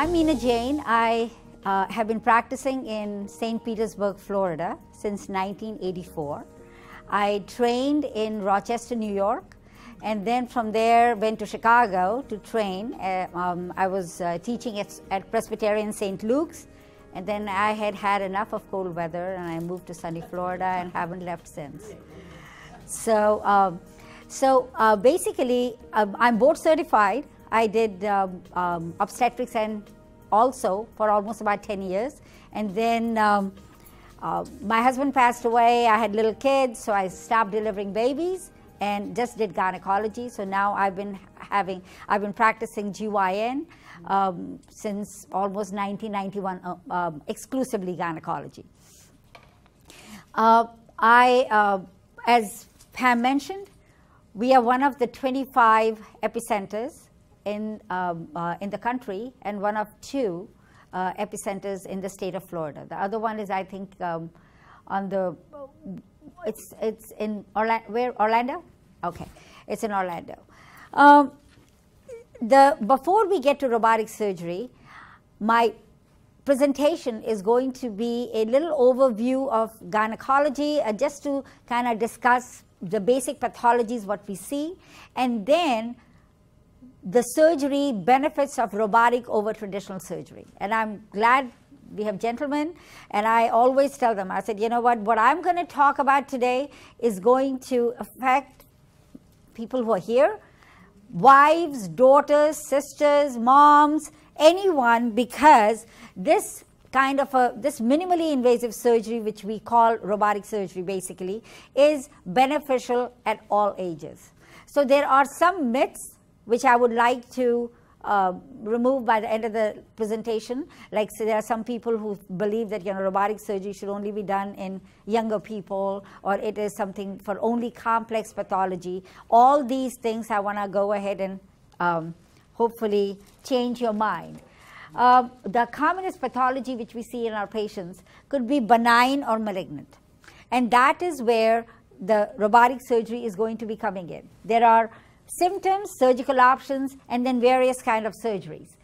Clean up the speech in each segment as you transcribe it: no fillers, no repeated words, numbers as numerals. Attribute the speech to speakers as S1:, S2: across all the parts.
S1: I'm Meena Jain. I have been practicing in St. Petersburg, Florida since 1984. I trained in Rochester, New York, and then from there went to Chicago to train. I was teaching at Presbyterian St. Luke's, and then I had had enough of cold weather and I moved to sunny Florida and haven't left since. So basically, I'm board certified. I did obstetrics and also for almost about 10 years. And then my husband passed away. I had little kids, so I stopped delivering babies and just did gynecology. So now I've been practicing GYN since almost 1991, exclusively gynecology. As Pam mentioned, we are one of the 25 epicenters in the country and one of 2 epicenters in the state of Florida. The other one is, I think, it's in Orlando? Okay, it's in Orlando. Before we get to robotic surgery, my presentation is going to be a little overview of gynecology, just to kind of discuss the basic pathologies, what we see, and then the surgery benefits of robotic over traditional surgery. And I'm glad we have gentlemen, and I always tell them, I said, you know what I'm going to talk about today is going to affect people who are here, wives, daughters, sisters, moms, anyone, because this kind of this minimally invasive surgery, which we call robotic surgery basically, is beneficial at all ages. So there are some myths which I would like to remove by the end of the presentation. Like, so there are some people who believe that robotic surgery should only be done in younger people, or it is something for only complex pathology. All these things I want to go ahead and hopefully change your mind. The commonest pathology which we see in our patients could be benign or malignant, and that is where the robotic surgery is going to be coming in. There are symptoms, surgical options, and then various kind of surgeries.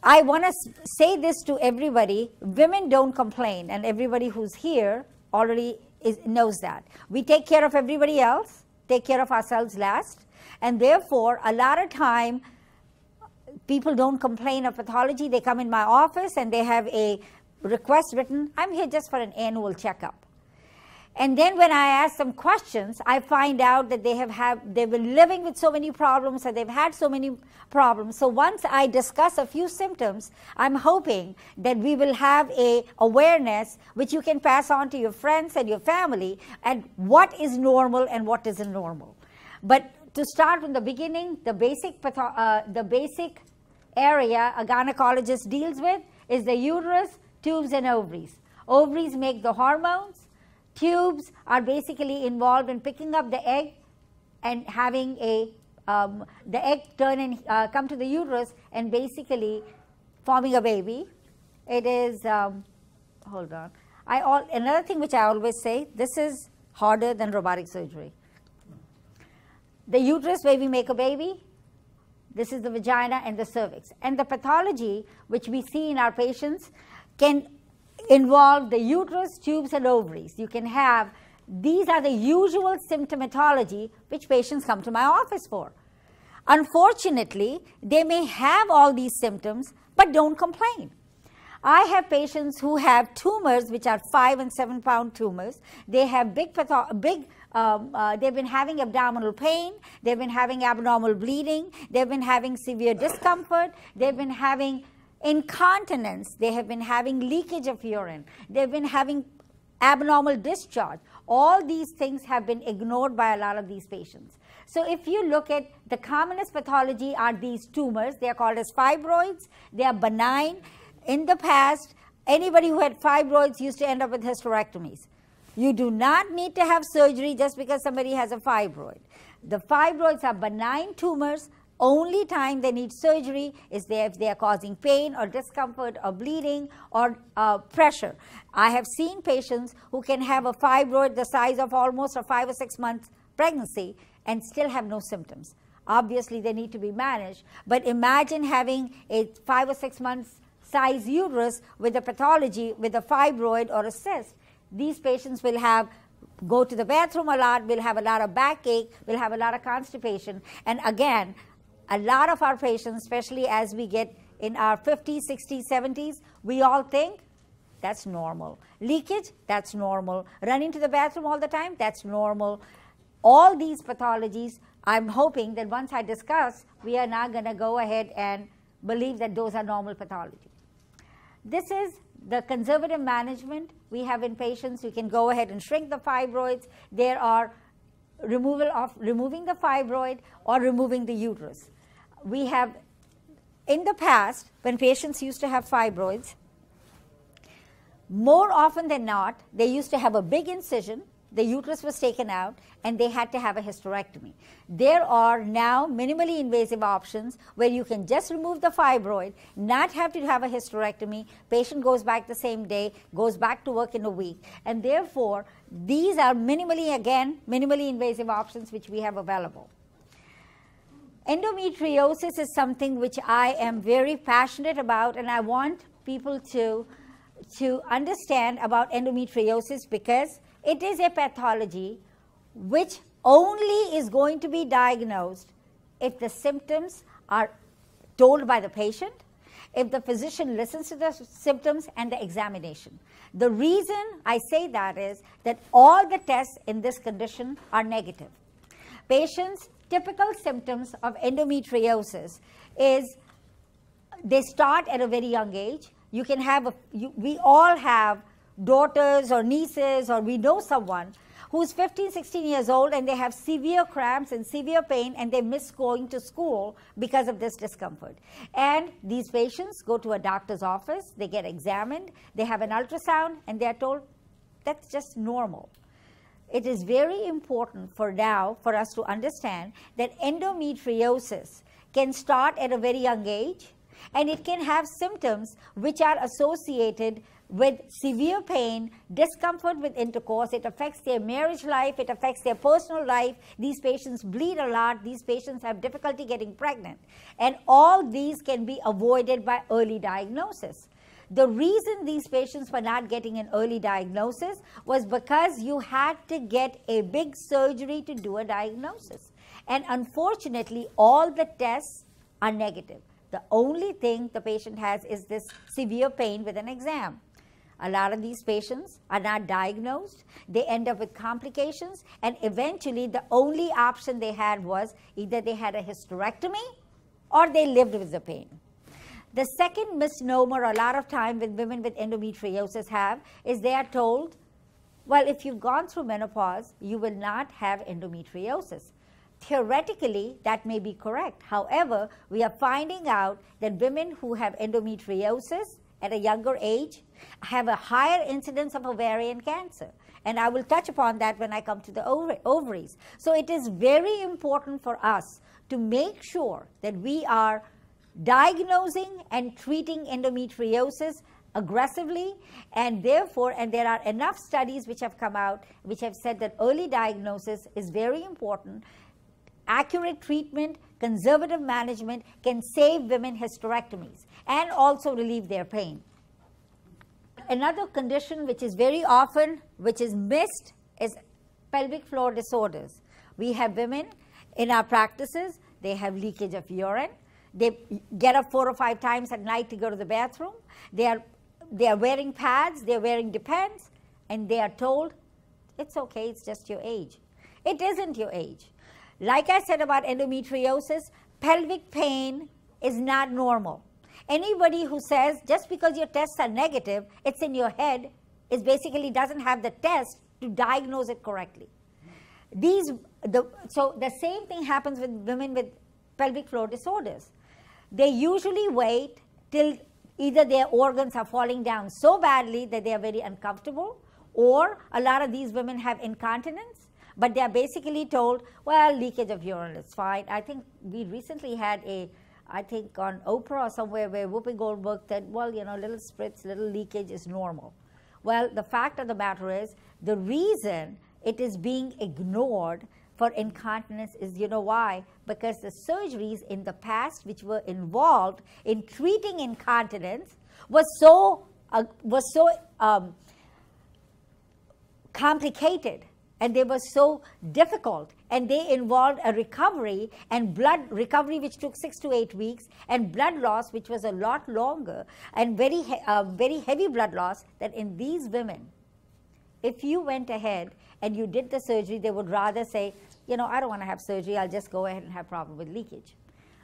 S1: I want to say this to everybody: women don't complain, and everybody who's here already knows that. We take care of everybody else, take care of ourselves last, and therefore a lot of time people don't complain of pathology. They come in my office and they have a request written, I'm here just for an annual checkup. And then when I ask them questions, I find out that they've been living with so many problems, and they've had so many problems. So once I discuss a few symptoms, I'm hoping that we will have a awareness which you can pass on to your friends and your family, and what is normal and what isn't normal. But to start from the beginning, the basic area a gynecologist deals with is the uterus, tubes, and ovaries. Ovaries make the hormones. Tubes are basically involved in picking up the egg and having the egg turn and come to the uterus and basically forming a baby. It is, hold on. Another thing which I always say, this is harder than robotic surgery. The uterus where we make a baby, this is the vagina and the cervix. And the pathology which we see in our patients can involve the uterus, tubes, and ovaries. You can have, these are the usual symptomatology which patients come to my office for. Unfortunately, they may have all these symptoms but don't complain. I have patients who have tumors which are 5 and 7 pound tumors. They have they've been having abdominal pain, they've been having abnormal bleeding, they've been having severe discomfort, they've been having incontinence, they have been having leakage of urine, they've been having abnormal discharge. All these things have been ignored by a lot of these patients. So if you look at the commonest pathology are these tumors. They are called as fibroids. They are benign. In the past, anybody who had fibroids used to end up with hysterectomies. You do not need to have surgery just because somebody has a fibroid. The fibroids are benign tumors. Only time they need surgery is if they are causing pain or discomfort or bleeding or pressure. I have seen patients who can have a fibroid the size of almost a 5 or 6 months pregnancy and still have no symptoms. obviously they need to be managed. But imagine having a 5 or 6 months size uterus with a pathology, with a fibroid or a cyst. These patients will go to the bathroom a lot, will have a lot of backache, will have a lot of constipation. And again, a lot of our patients, especially as we get in our 50s, 60s, 70s, we all think that's normal. Leakage, that's normal. Running to the bathroom all the time, that's normal. All these pathologies, I'm hoping that once I discuss, we are now going to go ahead and believe that those are normal pathologies. This is the conservative management we have in patients. You can go ahead and shrink the fibroids. There are removing the fibroid or removing the uterus. We have, in the past, when patients used to have fibroids, more often than not, they used to have a big incision, the uterus was taken out, and they had to have a hysterectomy. There are now minimally invasive options where you can just remove the fibroid, not have to have a hysterectomy, patient goes back the same day, goes back to work in a week. And therefore, these are minimally invasive options which we have available. Endometriosis is something which I am very passionate about, and I want people to understand about endometriosis, because it is a pathology which only is going to be diagnosed if the symptoms are told by the patient, if the physician listens to the symptoms and the examination. The reason I say that is that all the tests in this condition are negative. Patients' typical symptoms of endometriosis is they start at a very young age. You can have, we all have daughters or nieces, or we know someone who's 15, 16 years old and they have severe cramps and severe pain and they miss going to school because of this discomfort. And these patients go to a doctor's office, they get examined, they have an ultrasound, and they're told that's just normal. It is very important for us to understand that endometriosis can start at a very young age, and it can have symptoms which are associated with severe pain, discomfort with intercourse. It affects their marriage life, it affects their personal life. These patients bleed a lot, these patients have difficulty getting pregnant. And all these can be avoided by early diagnosis. The reason these patients were not getting an early diagnosis was because you had to get a big surgery to do a diagnosis. And unfortunately, all the tests are negative. The only thing the patient has is this severe pain with an exam. A lot of these patients are not diagnosed. They end up with complications, and eventually the only option they had was either they had a hysterectomy or they lived with the pain. The second misnomer a lot of time with women with endometriosis have is they are told, well, if you've gone through menopause, you will not have endometriosis. Theoretically, that may be correct. However, we are finding out that women who have endometriosis at a younger age have a higher incidence of ovarian cancer. And I will touch upon that when I come to the ovaries. So it is very important for us to make sure that we are diagnosing and treating endometriosis aggressively, and therefore, and there are enough studies which have come out which have said that early diagnosis is very important. Accurate treatment, conservative management can save women hysterectomies and also relieve their pain. Another condition which is very often, which is missed, is pelvic floor disorders. We have women in our practices, they have leakage of urine. They get up 4 or 5 times at night to go to the bathroom. They are wearing pads, they are wearing Depends, and they are told, it's okay, it's just your age. It isn't your age. Like I said about endometriosis, pelvic pain is not normal. Anybody who says just because your tests are negative, it's in your head, is basically doesn't have the test to diagnose it correctly. So the same thing happens with women with pelvic floor disorders. They usually wait till either their organs are falling down so badly that they are very uncomfortable, or a lot of these women have incontinence, but they are basically told, well, leakage of urine is fine. I think we recently had I think on Oprah or somewhere where Whoopi Goldberg said, well, you know, little spritz, little leakage is normal. Well, the fact of the matter is, the reason it is being ignored for incontinence is, you know why? Because the surgeries in the past which were involved in treating incontinence was so complicated, and they were so difficult, and they involved a recovery and blood recovery which took 6 to 8 weeks, and blood loss which was a lot longer, and very heavy blood loss, that in these women, if you went ahead and you did the surgery, they would rather say, you know, I don't want to have surgery, I'll just go ahead and have problem with leakage.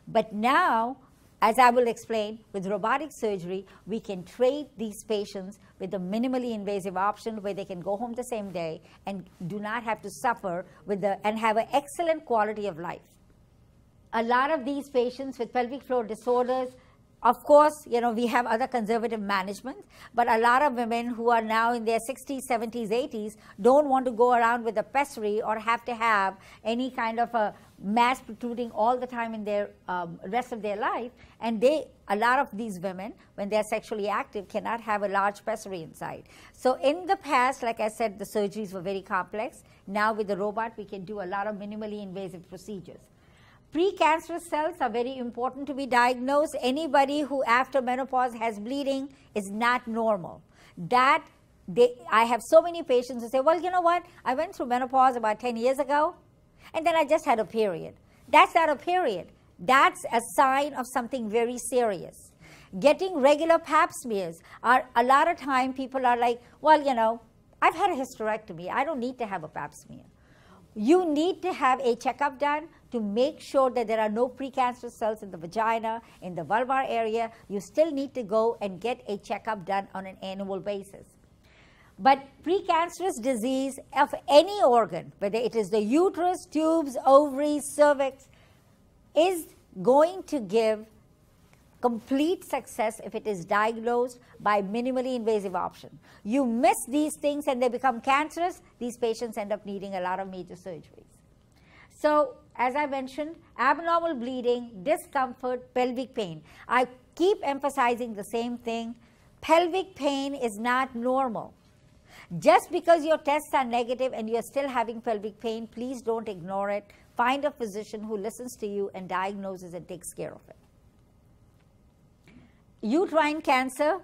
S1: But now, as I will explain, with robotic surgery, we can treat these patients with a minimally invasive option where they can go home the same day and do not have to suffer with and have an excellent quality of life. A lot of these patients with pelvic floor disorders, of course, you know, we have other conservative management, but a lot of women who are now in their 60s, 70s, 80s don't want to go around with a pessary or have to have any kind of a mass protruding all the time in their rest of their life. And a lot of these women, when they're sexually active, cannot have a large pessary inside. So in the past, like I said, the surgeries were very complex. Now with the robot, we can do a lot of minimally invasive procedures. Precancerous cells are very important to be diagnosed. Anybody who after menopause has bleeding is not normal. I have so many patients who say, well, you know what, I went through menopause about 10 years ago, and then I just had a period. That's not a period. That's a sign of something very serious. Getting regular pap smears a lot of time people are like, well, you know, I've had a hysterectomy. I don't need to have a pap smear. You need to have a checkup done to make sure that there are no precancerous cells in the vagina, in the vulvar area. You still need to go and get a checkup done on an annual basis. But precancerous disease of any organ, whether it is the uterus, tubes, ovaries, cervix, is going to give complete success if it is diagnosed by minimally invasive option. You miss these things and they become cancerous, these patients end up needing a lot of major surgeries. So, as I mentioned, abnormal bleeding, discomfort, pelvic pain. I keep emphasizing the same thing. Pelvic pain is not normal. Just because your tests are negative and you're still having pelvic pain, please don't ignore it. Find a physician who listens to you and diagnoses and takes care of it. Uterine cancer,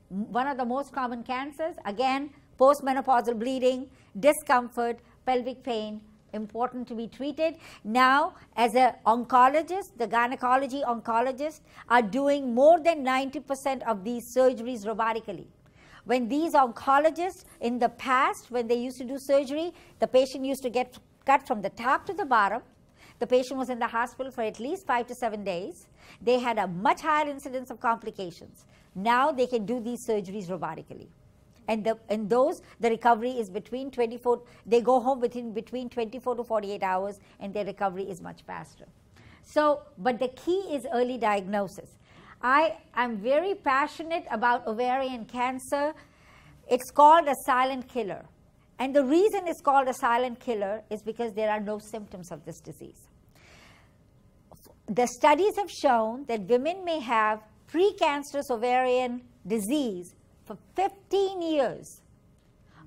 S1: one of the most common cancers, again, postmenopausal bleeding, discomfort, pelvic pain, important to be treated. Now, as an oncologist, the gynecology oncologists are doing more than 90% of these surgeries robotically. When these oncologists, in the past, when they used to do surgery, the patient used to get cut from the top to the bottom. The patient was in the hospital for at least 5 to 7 days. They had a much higher incidence of complications. Now they can do these surgeries robotically. And in those, the recovery is between 24, they go home within between 24 to 48 hours, and their recovery is much faster. So, but the key is early diagnosis. I am very passionate about ovarian cancer. It's called a silent killer. And the reason it's called a silent killer is because there are no symptoms of this disease. The studies have shown that women may have precancerous ovarian disease for 15 years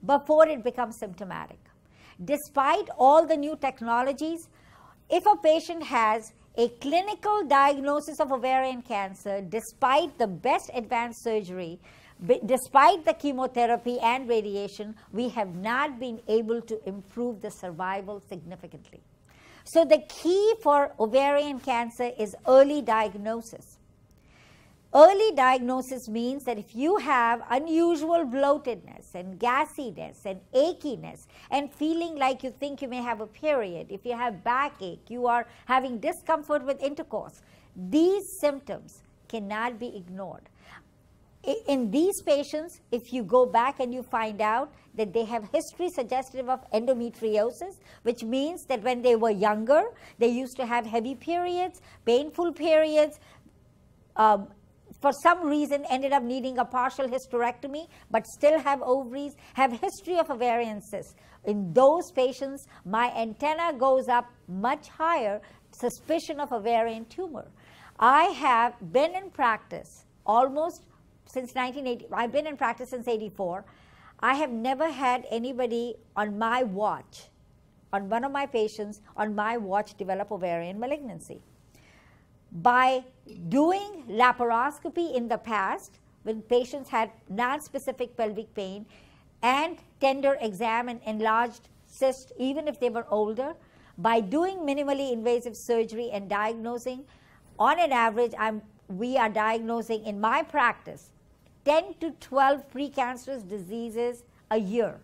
S1: before it becomes symptomatic. Despite all the new technologies, if a patient has a clinical diagnosis of ovarian cancer, despite the best advanced surgery, despite the chemotherapy and radiation, we have not been able to improve the survival significantly. So the key for ovarian cancer is early diagnosis. Early diagnosis means that if you have unusual bloatedness and gassiness and achiness and feeling like you think you may have a period, if you have backache, you are having discomfort with intercourse, these symptoms cannot be ignored. In these patients, if you go back and you find out that they have history suggestive of endometriosis, which means that when they were younger, they used to have heavy periods, painful periods, for some reason ended up needing a partial hysterectomy, but still have ovaries, have history of ovarian cysts. In those patients, my antenna goes up much higher, suspicion of ovarian tumor. I have been in practice almost since 1980. I've been in practice since '84. I have never had anybody on my watch on one of my patients on my watch develop ovarian malignancy. By doing laparoscopy in the past, when patients had non-specific pelvic pain and tender exam and enlarged cyst, even if they were older, by doing minimally invasive surgery and diagnosing, on an average, we are diagnosing in my practice 10 to 12 precancerous diseases a year.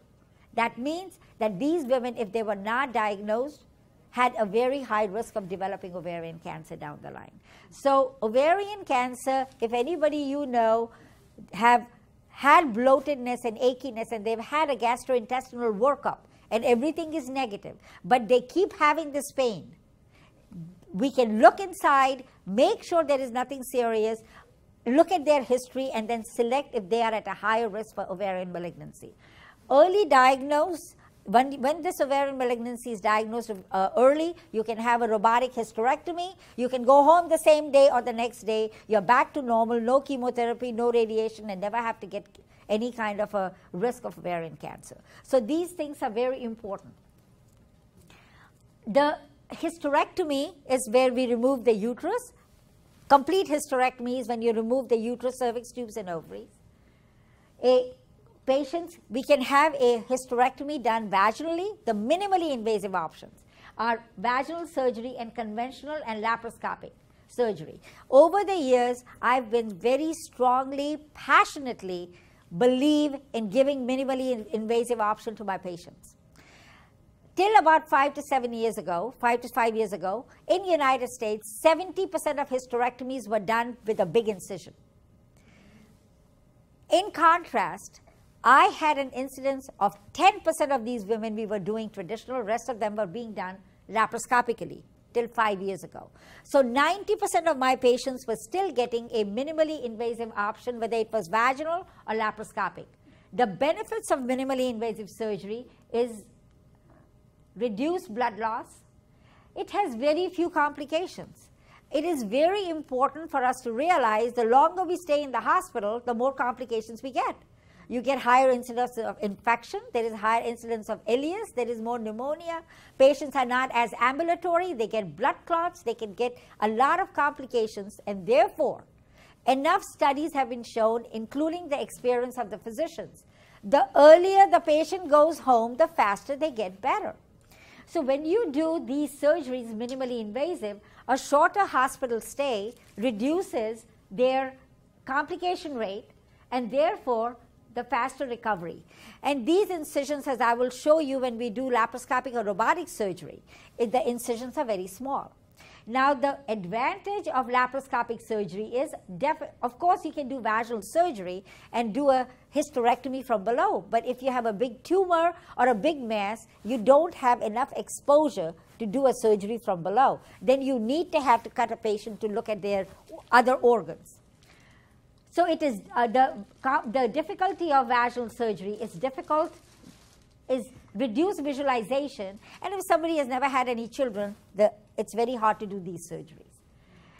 S1: That means that these women, if they were not diagnosed, had a very high risk of developing ovarian cancer down the line. So ovarian cancer, if anybody you know have had bloatedness and achiness and they've had a gastrointestinal workup and everything is negative, but they keep having this pain, we can look inside, make sure there is nothing serious, look at their history, and then select if they are at a higher risk for ovarian malignancy. Early diagnose, when this ovarian malignancy is diagnosed early, you can have a robotic hysterectomy. You can go home the same day or the next day. You're back to normal, no chemotherapy, no radiation, and never have to get any kind of a risk of ovarian cancer. So these things are very important. The hysterectomy is where we remove the uterus. Complete hysterectomy is when you remove the uterus, cervix, tubes, and ovaries. Patients, we can have a hysterectomy done vaginally. The minimally invasive options are vaginal surgery and conventional and laparoscopic surgery. Over the years, I've been very strongly, passionately believe in giving minimally invasive option to my patients. Till about 5 to 5 years ago, in the United States, 70% of hysterectomies were done with a big incision. In contrast, I had an incidence of 10% of these women we were doing traditional, rest of them were being done laparoscopically till 5 years ago. So 90% of my patients were still getting a minimally invasive option, whether it was vaginal or laparoscopic. The benefits of minimally invasive surgery is reduced blood loss. It has very few complications. It is very important for us to realize the longer we stay in the hospital, the more complications we get. You get higher incidence of infection, there is higher incidence of ileus, there is more pneumonia. Patients are not as ambulatory, they get blood clots, they can get a lot of complications, and therefore, enough studies have been shown, including the experience of the physicians. The earlier the patient goes home, the faster they get better. So when you do these surgeries minimally invasive, a shorter hospital stay reduces their complication rate and therefore the faster recovery. And these incisions, as I will show you when we do laparoscopic or robotic surgery, the incisions are very small. Now the advantage of laparoscopic surgery is, of course you can do vaginal surgery and do a hysterectomy from below, but if you have a big tumor or a big mass, you don't have enough exposure to do a surgery from below. Then you need to have to cut a patient to look at their other organs. So it is the difficulty of vaginal surgery is reduced visualization, and if somebody has never had any children, it's very hard to do these surgeries.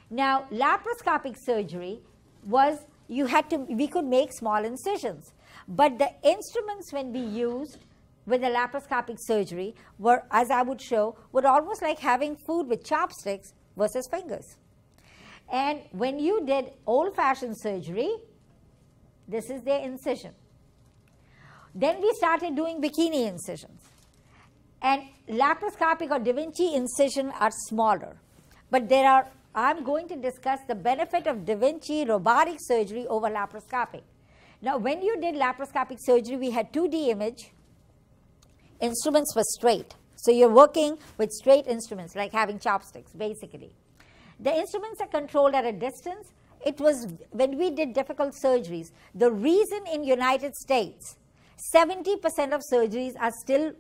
S1: Now, laparoscopic surgery was, we could make small incisions, but the instruments when we used with the laparoscopic surgery were, as I would show, were almost like having food with chopsticks versus fingers. And when you did old-fashioned surgery, this is their incision. Then we started doing bikini incisions. And laparoscopic or Da Vinci incision are smaller. But I'm going to discuss the benefit of Da Vinci robotic surgery over laparoscopic. Now, when you did laparoscopic surgery, we had 2D image. Instruments were straight. So you're working with straight instruments, like having chopsticks, basically. The instruments are controlled at a distance. It was, when we did difficult surgeries, the reason in United States, 70% of surgeries are still,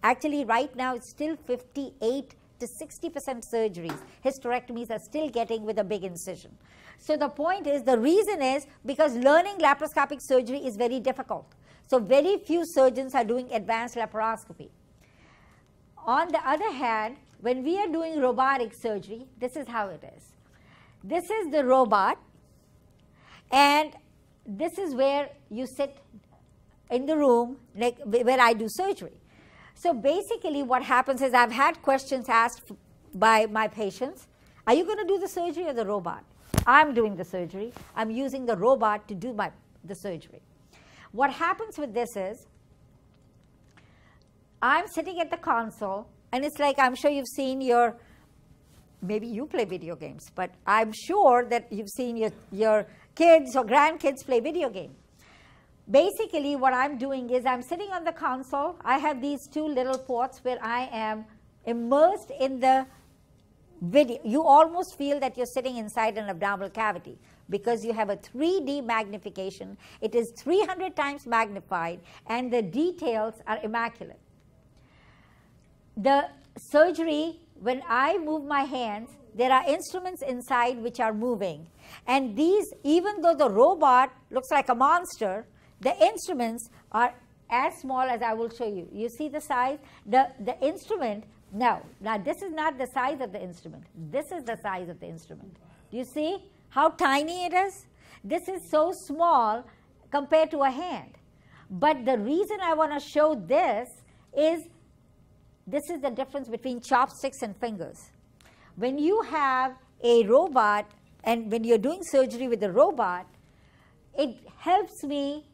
S1: actually right now it's still 58 to 60% surgeries, hysterectomies are still getting with a big incision. So the point is, the reason is because learning laparoscopic surgery is very difficult. So very few surgeons are doing advanced laparoscopy. On the other hand, when we are doing robotic surgery, this is how it is. This is the robot, and this is where you sit in the room, like where I do surgery. So basically what happens is I've had questions asked by my patients, are you going to do the surgery or the robot? I'm doing the surgery. I'm using the robot to do the surgery. What happens with this is I'm sitting at the console, and it's like, I'm sure you've seen maybe you play video games, but I'm sure that you've seen your kids or grandkids play video games. Basically, what I'm doing is I'm sitting on the console. I have these two little ports where I am immersed in the video. You almost feel that you're sitting inside an abdominal cavity because you have a 3D magnification. It is 300 times magnified, and the details are immaculate. The surgery, when I move my hands, there are instruments inside which are moving. And these, even though the robot looks like a monster, the instruments are as small as I will show you. You see the size? The instrument, now this is not the size of the instrument. This is the size of the instrument. Do you see how tiny it is? This is so small compared to a hand. But the reason I want to show this is the difference between chopsticks and fingers. When you have a robot and when you're doing surgery with a robot, it helps me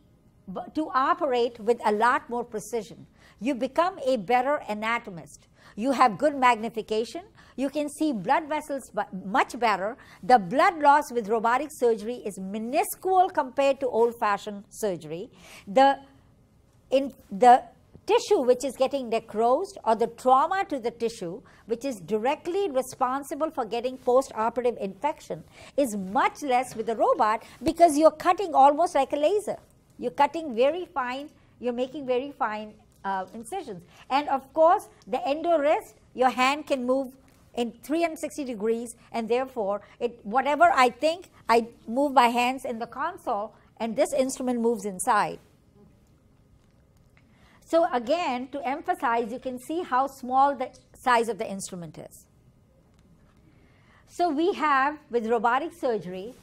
S1: to operate with a lot more precision. You become a better anatomist. You have good magnification. You can see blood vessels much better. The blood loss with robotic surgery is minuscule compared to old-fashioned surgery. The tissue which is getting necrosed, or the trauma to the tissue which is directly responsible for getting post-operative infection, is much less with the robot because you're cutting almost like a laser. You're cutting very fine, you're making very fine incisions. And of course, the endo wrist, your hand can move in 360 degrees, and therefore, whatever I think, I move my hands in the console, and this instrument moves inside. So again, to emphasize, you can see how small the size of the instrument is. So we have, with robotic surgery,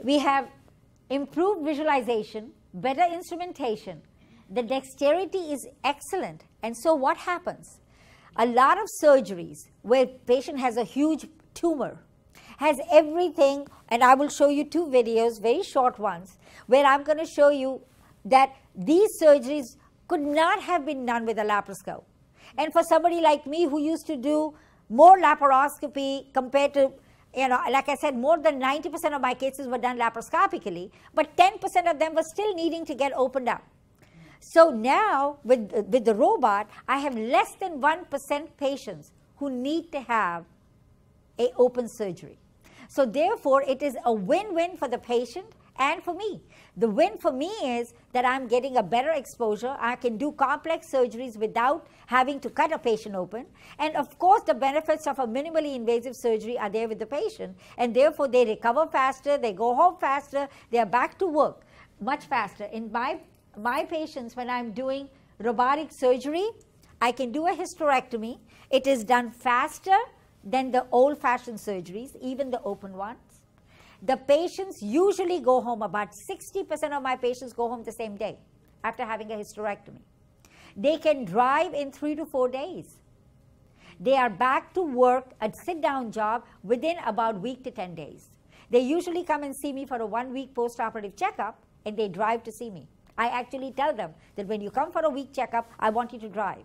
S1: we have improved visualization, better instrumentation. The dexterity is excellent. And so what happens? A lot of surgeries where patient has a huge tumor, has everything, and I will show you two videos, very short ones, where I'm going to show you that these surgeries could not have been done with a laparoscope. And for somebody like me who used to do more laparoscopy compared to, like I said, more than 90% of my cases were done laparoscopically, but 10% of them were still needing to get opened up. So now, with the robot, I have less than 1% patients who need to have an open surgery. So therefore, it is a win-win for the patient and for me. The win for me is that I'm getting a better exposure. I can do complex surgeries without having to cut a patient open. And of course, the benefits of a minimally invasive surgery are there with the patient. And therefore, they recover faster, they go home faster, they are back to work much faster. In my patients, when I'm doing robotic surgery, I can do a hysterectomy. It is done faster than the old-fashioned surgeries, even the open ones. The patients usually go home, about 60% of my patients go home the same day after having a hysterectomy. They can drive in 3 to 4 days. They are back to work, a sit-down job, within about a week to 10 days. They usually come and see me for a 1-week post-operative checkup, and they drive to see me. I actually tell them that when you come for a week checkup, I want you to drive.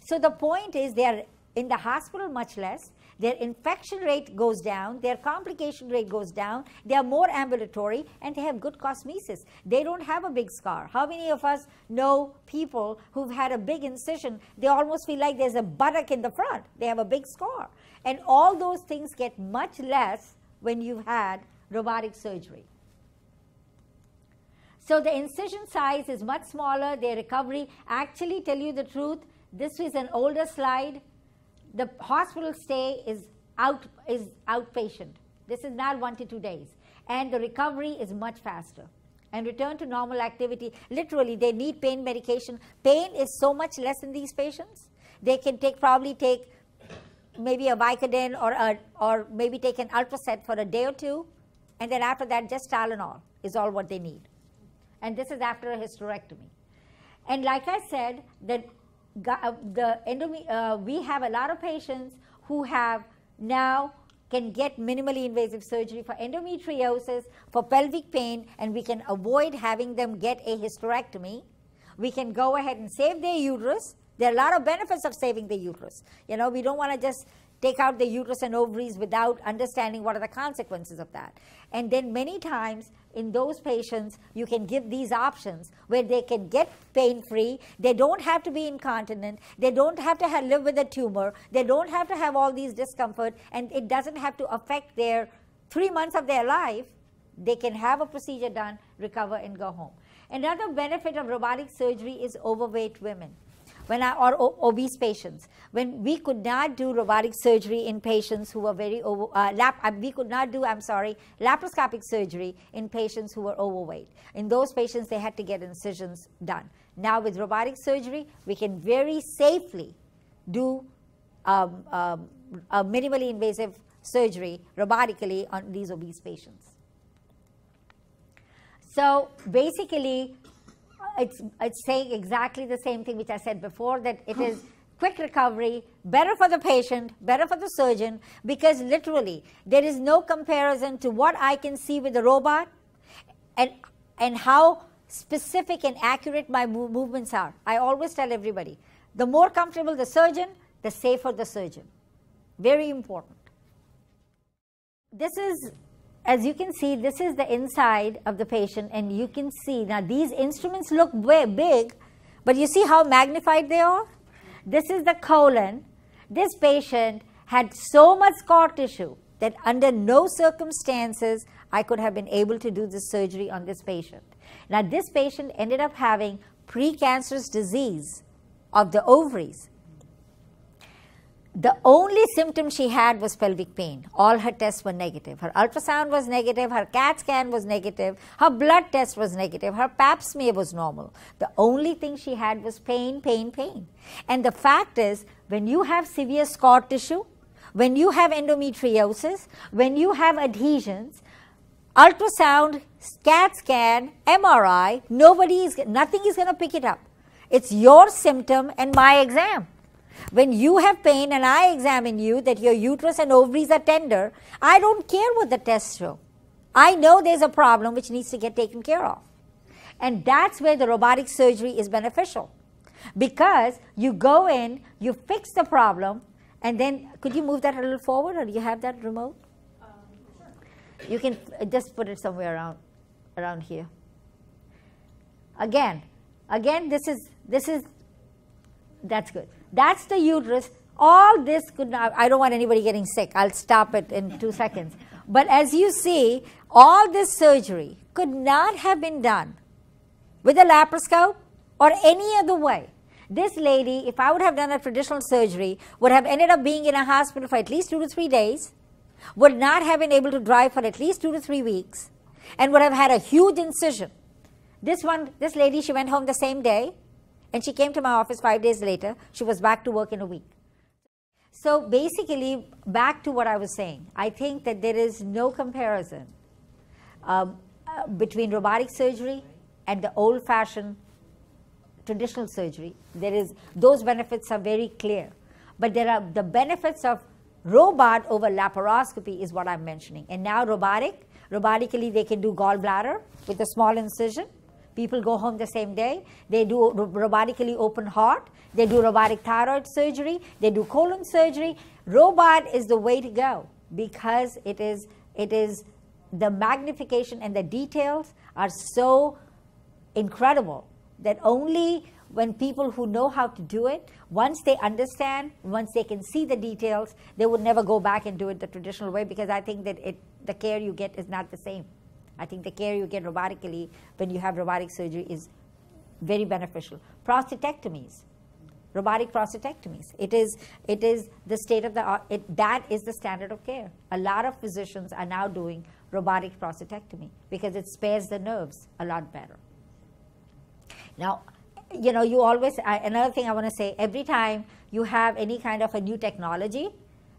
S1: So the point is they are in the hospital much less. Their infection rate goes down, their complication rate goes down, they are more ambulatory, and they have good cosmesis. They don't have a big scar. How many of us know people who've had a big incision? They almost feel like there's a buttock in the front. They have a big scar. And all those things get much less when you've had robotic surgery. So the incision size is much smaller. Their recovery, actually, tell you the truth, this is an older slide. The hospital stay is outpatient. This is not 1 to 2 days. And the recovery is much faster. And return to normal activity, literally, they need pain medication. Pain is so much less in these patients. They can probably take maybe a Vicodin or maybe take an Ultracet for a day or two. And then after that, just Tylenol is all what they need. And this is after a hysterectomy. And like I said, that we have a lot of patients who have now can get minimally invasive surgery for endometriosis, for pelvic pain, and we can avoid having them get a hysterectomy. We can go ahead and save their uterus. There are a lot of benefits of saving the uterus. You know, we don't want to just take out the uterus and ovaries without understanding what are the consequences of that. And then many times in those patients, you can give these options where they can get pain-free. They don't have to be incontinent. They don't have to live with a tumor. They don't have to have all these discomfort, and it doesn't have to affect their 3 months of their life. They can have a procedure done, recover, and go home. Another benefit of robotic surgery is overweight women. Or obese patients. When we could not do robotic surgery in patients who were very we could not do, laparoscopic surgery in patients who were overweight. In those patients, they had to get incisions done. Now with robotic surgery, we can very safely do a minimally invasive surgery robotically on these obese patients. So basically, it's saying exactly the same thing which I said before, that it is quick recovery, better for the patient, better for the surgeon, because literally there is no comparison to what I can see with the robot and how specific and accurate my movements are. I always tell everybody, the more comfortable the surgeon, the safer the surgeon. Very important. This is, as you can see, this is the inside of the patient, and you can see, now these instruments look way big, but you see how magnified they are? This is the colon. This patient had so much scar tissue that under no circumstances I could have been able to do this surgery on this patient. Now this patient ended up having precancerous disease of the ovaries. The only symptom she had was pelvic pain. All her tests were negative. Her ultrasound was negative, her CAT scan was negative, her blood test was negative, her pap smear was normal. The only thing she had was pain, pain, pain. And the fact is, when you have severe scar tissue, when you have endometriosis, when you have adhesions, ultrasound, CAT scan, MRI, nothing is going to pick it up. It's your symptom and my exam. When you have pain and I examine you that your uterus and ovaries are tender, I don't care what the tests show. I know there's a problem which needs to get taken care of. And that's where the robotic surgery is beneficial. Because you go in, you fix the problem, and then, could you move that a little forward, or do you have that remote? Sure. You can just put it somewhere around here. Again, this is, that's good. That's the uterus. All this could not, I don't want anybody getting sick. I'll stop it in 2 seconds. But as you see, all this surgery could not have been done with a laparoscope or any other way. This lady, if I would have done a traditional surgery, would have ended up being in a hospital for at least 2 to 3 days, would not have been able to drive for at least 2 to 3 weeks, and would have had a huge incision. This lady, she went home the same day, and she came to my office 5 days later. She was back to work in a week. So basically, back to what I was saying, I think that there is no comparison between robotic surgery and the old-fashioned traditional surgery. Those benefits are very clear. But there are the benefits of robot over laparoscopy is what I'm mentioning. And now robotically they can do gallbladder with a small incision. People go home the same day. They do robotically open heart. They do robotic thyroid surgery. They do colon surgery. Robot is the way to go because it is the magnification and the details are so incredible that only when people who know how to do it, once they understand, once they can see the details, they would never go back and do it the traditional way, because I think that the care you get is not the same. I think the care you get robotically when you have robotic surgery is very beneficial. Prostatectomies, robotic prostatectomies. It is the state of the art. That is the standard of care. A lot of physicians are now doing robotic prostatectomy because it spares the nerves a lot better. Now, you know, you always, another thing I want to say, every time you have any kind of a new technology,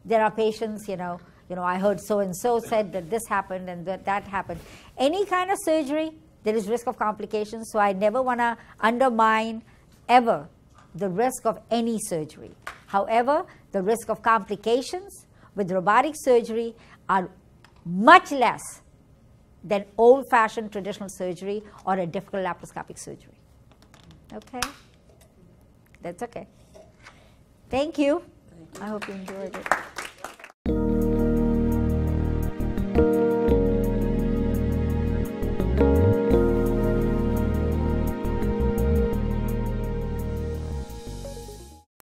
S1: there are patients, you know, I heard so-and-so said that this happened and that happened. Any kind of surgery, there is risk of complications, so I never want to undermine ever the risk of any surgery. However, the risk of complications with robotic surgery are much less than old-fashioned traditional surgery or a difficult laparoscopic surgery. Okay? That's okay. Thank you. I hope you enjoyed it.